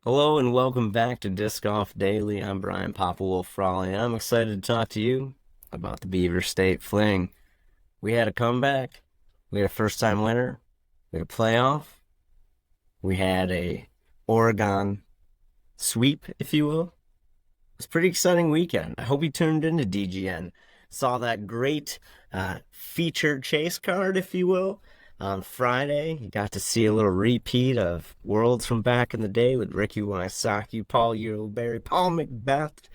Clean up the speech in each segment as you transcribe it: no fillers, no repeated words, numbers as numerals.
Hello and welcome back to Disc Golf Daily. I'm Brian Papa Wolf Frawley, and I'm excited to talk to you about the Beaver State Fling. We had a comeback, we had a first-time winner, we had a playoff, we had a Oregon sweep, if you will. It was a pretty exciting weekend. I hope you tuned into DGN. Saw that great featured chase card, if you will, on Friday. You got to see a little repeat of Worlds from back in the day with Ricky Wysocki, Paul Yellowberry, Paul Macbeth,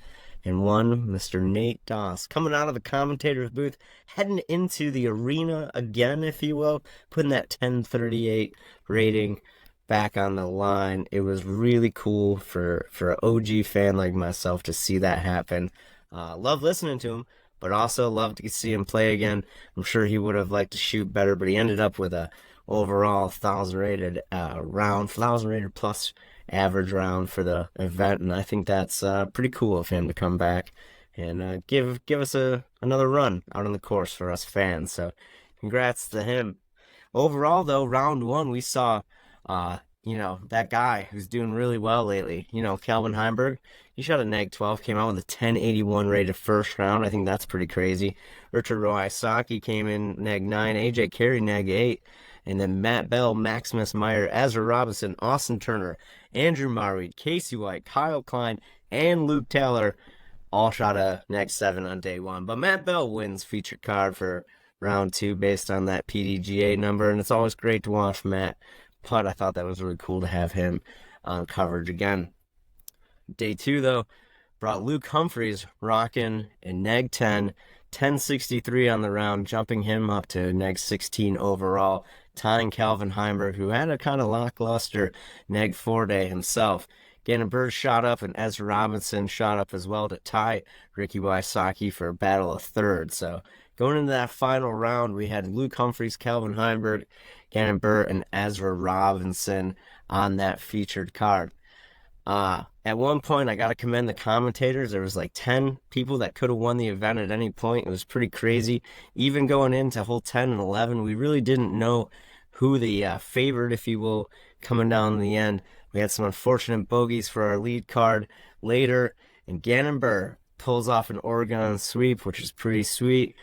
and one Mr. Nate Doss coming out of the commentator's booth, heading into the arena again, if you will, putting that 1038 rating back on the line. It was really cool for an OG fan like myself to see that happen. Love listening to him, but also love to see him play again. I'm sure he would have liked to shoot better, but he ended up with a overall 1,000 rated round, 1,000 rated plus average round for the event, and I think that's pretty cool of him to come back and give us another run out on the course for us fans. So, congrats to him. Overall, though, round one we saw that guy who's doing really well lately, Kelvin Heimberg. He shot a neg 12, came out with a 1081 rated first round. I think that's pretty crazy. Richard Wysocki came in neg 9, AJ Carey neg 8, and then Matt Bell, Maximus Meyer, Ezra Robinson, Austin Turner, Andrew Marweed, Casey White, Kyle Klein, and Luke Taylor all shot a neg 7 on day one. But Matt Bell wins featured card for round two based on that PDGA number, and it's always great to watch Matt putt. I thought that was really cool to have him on coverage again. Day two, though, brought Luke Humphries rocking in neg 10, 1063 on the round, jumping him up to neg 16 overall, tying Kelvin Heimberg, who had a kind of lackluster neg 4 day himself. Ganenberg shot up, and Ezra Robinson shot up as well to tie Ricky Wysocki for a battle of third. So going into that final round, we had Luke Humphries, Kelvin Heimberg, Ganenberg, and Ezra Robinson on that featured card. At one point, I got to commend the commentators. There was like 10 people that could have won the event at any point. It was pretty crazy. Even going into hole 10 and 11, we really didn't know who the favorite, if you will, coming down in the end. We had some unfortunate bogeys for our lead card later, and Ganenberg pulls off an Oregon sweep, which is pretty sweet.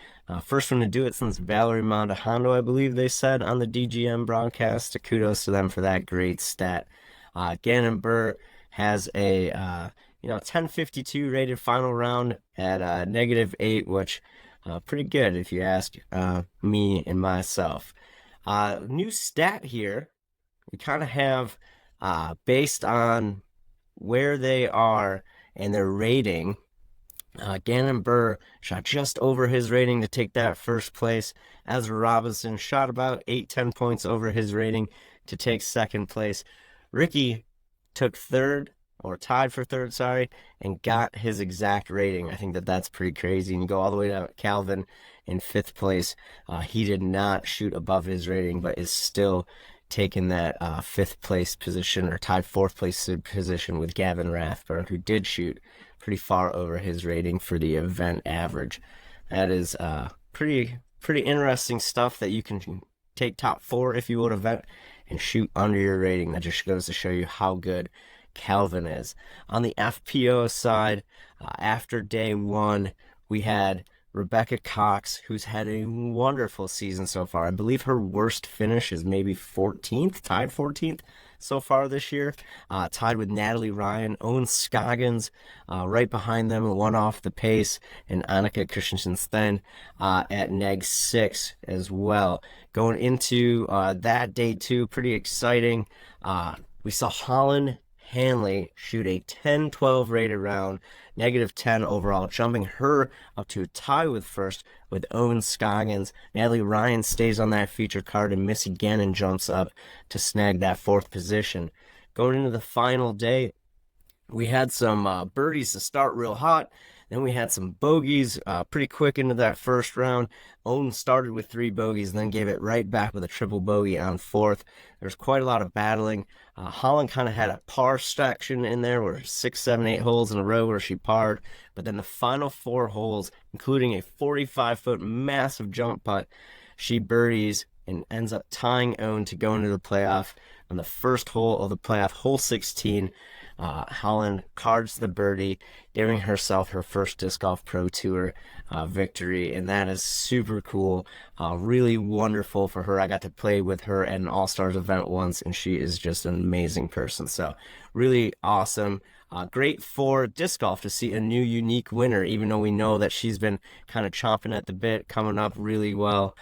First one to do it since Valerie Montejondo, I believe they said on the DGM broadcast. So kudos to them for that great stat. Ganenberg has a 1052 rated final round at -8, which pretty good if you ask me and myself. New stat here, we kind of have based on where they are and their rating. Ganenberg shot just over his rating to take that first place. Ezra Robinson shot about 8-10 points over his rating to take second place. Ricky took third, or tied for third, sorry, and got his exact rating. I think that's pretty crazy. And you go all the way to Calvin in fifth place. He did not shoot above his rating, but is still taking that fifth place position, or tied fourth place position with Gavin Rathburn, who did shoot pretty far over his rating for the event average. That is pretty interesting stuff, that you can take top four, if you would, event and shoot under your rating. That just goes to show you how good Calvin is. On the FPO side, after day one, we had Rebecca Cox, who's had a wonderful season so far. I believe her worst finish is maybe 14th, tied 14th so far this year. Tied with Natalie Ryan, Owen Scoggins, right behind them, one off the pace, and Annika Christensen at neg 6 as well. Going into that day two, pretty exciting. We saw Holland Hanley shoot a 10-12 rated round, -10 overall, jumping her up to a tie with first with Owen Scoggins. Natalie Ryan stays on that featured card, and Missy Gannon jumps up to snag that fourth position. Going into the final day, we had some birdies to start real hot. Then we had some bogeys pretty quick into that first round. Owen started with 3 bogeys, then gave it right back with a triple bogey on fourth. There's quite a lot of battling. Holland kind of had a par section in there where 6, 7, 8 holes in a row where she parred. But then the final 4 holes, including a 45-foot massive jump putt, she birdies and ends up tying Owen to go into the playoff on the first hole of the playoff, hole 16. Holland cards the birdie, giving herself her first Disc Golf Pro Tour victory, and that is super cool. Really wonderful for her. I got to play with her at an All-Stars event once, and she is just an amazing person. So really awesome. Great for disc golf to see a new unique winner, even though we know that she's been kind of chomping at the bit, coming up really well.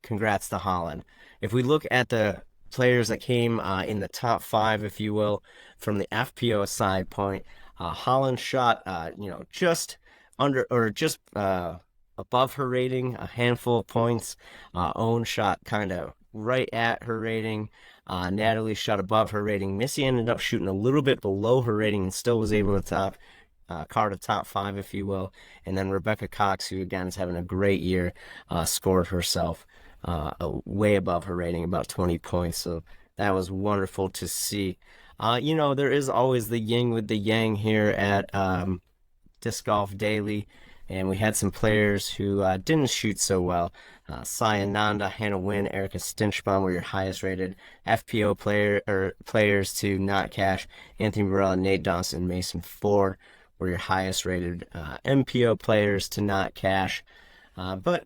Congrats to Holland. If we look at the players that came in the top 5, if you will, from the FPO side point, Holland shot, just under or just above her rating, a handful of points. Owen shot kind of right at her rating. Natalie shot above her rating. Missy ended up shooting a little bit below her rating and still was able to card a top 5, if you will. And then Rebecca Cox, who again is having a great year, scored herself way above her rating, about 20 points. So that was wonderful to see. There is always the yin with the yang here at Disc Golf Daily, and we had some players who didn't shoot so well. Sayananda, Hannah Wynn, Erica Stinchbaum were your highest rated. FPO players to not cash. Anthony Burrell, Nate Dawson, Mason Ford were your highest rated. MPO players to not cash. But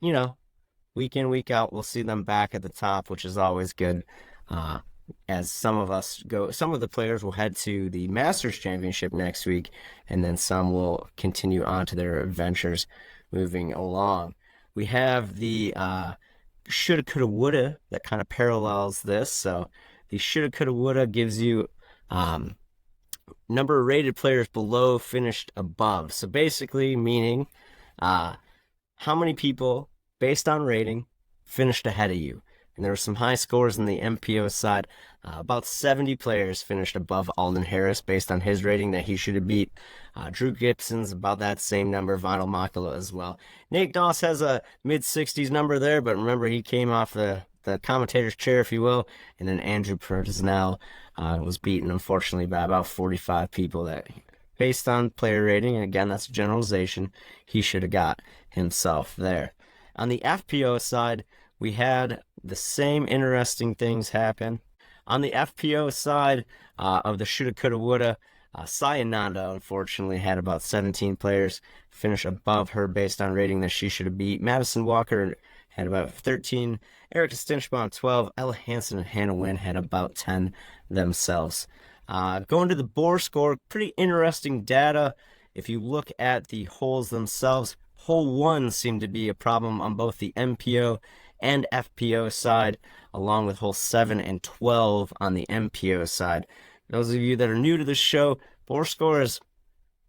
week in, week out, we'll see them back at the top, which is always good. As some of the players will head to the Masters Championship next week, and then some will continue on to their adventures moving along. We have the shoulda, coulda, woulda that kind of parallels this. So the shoulda, coulda, woulda gives you number of rated players below finished above. So basically meaning how many people, based on rating, finished ahead of you. And there were some high scores in the MPO side. About 70 players finished above Alden Harris based on his rating that he should have beat. Drew Gibson's about that same number. Vinyl Makala as well. Nate Doss has a mid-60s number there, but remember he came off the commentator's chair, if you will. And then Andrew Pertisnell was beaten, unfortunately, by about 45 people that, based on player rating, and again, that's a generalization, he should have got himself there. On the FPO side, we had the same interesting things happen. On the FPO side of the shoulda, coulda, woulda, Sayananda, unfortunately, had about 17 players finish above her based on rating that she should have beat. Madison Walker had about 13. Erica Stinchbaum, 12. Ella Hansen and Hannah Wynn had about 10 themselves. Going to the bore score, pretty interesting data. If you look at the holes themselves, hole 1 seemed to be a problem on both the MPO and FPO side, along with hole 7 and 12 on the MPO side. Those of you that are new to the show, bore score is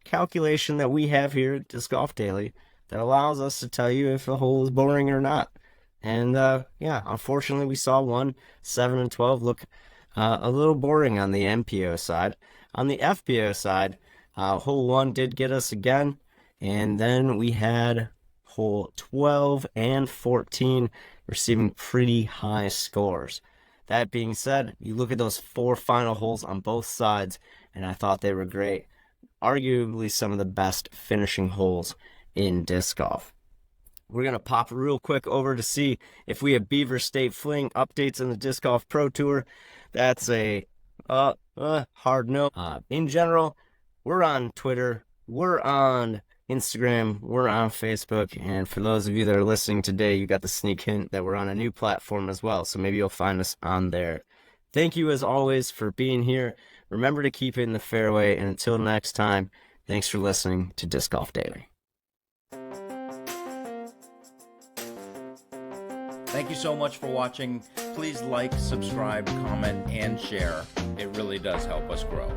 a calculation that we have here at Disc Golf Daily that allows us to tell you if a hole is boring or not. And unfortunately, we saw 1, 7, and 12 look a little boring on the MPO side. On the FPO side, hole 1 did get us again, and then we had hole 12 and 14 receiving pretty high scores. That being said, you look at those 4 final holes on both sides, and I thought they were great. Arguably some of the best finishing holes in disc golf. We're going to pop real quick over to see if we have Beaver State Fling updates on the Disc Golf Pro Tour. That's a hard no. In general, we're on Twitter, we're on Instagram, we're on Facebook, and for those of you that are listening today, you got the sneak hint that we're on a new platform as well, so maybe you'll find us on there. Thank you as always for being here. Remember to keep it in the fairway, and until next time, thanks for listening to Disc Golf Daily. Thank you so much for watching. Please like, subscribe, comment, and share. It really does help us grow.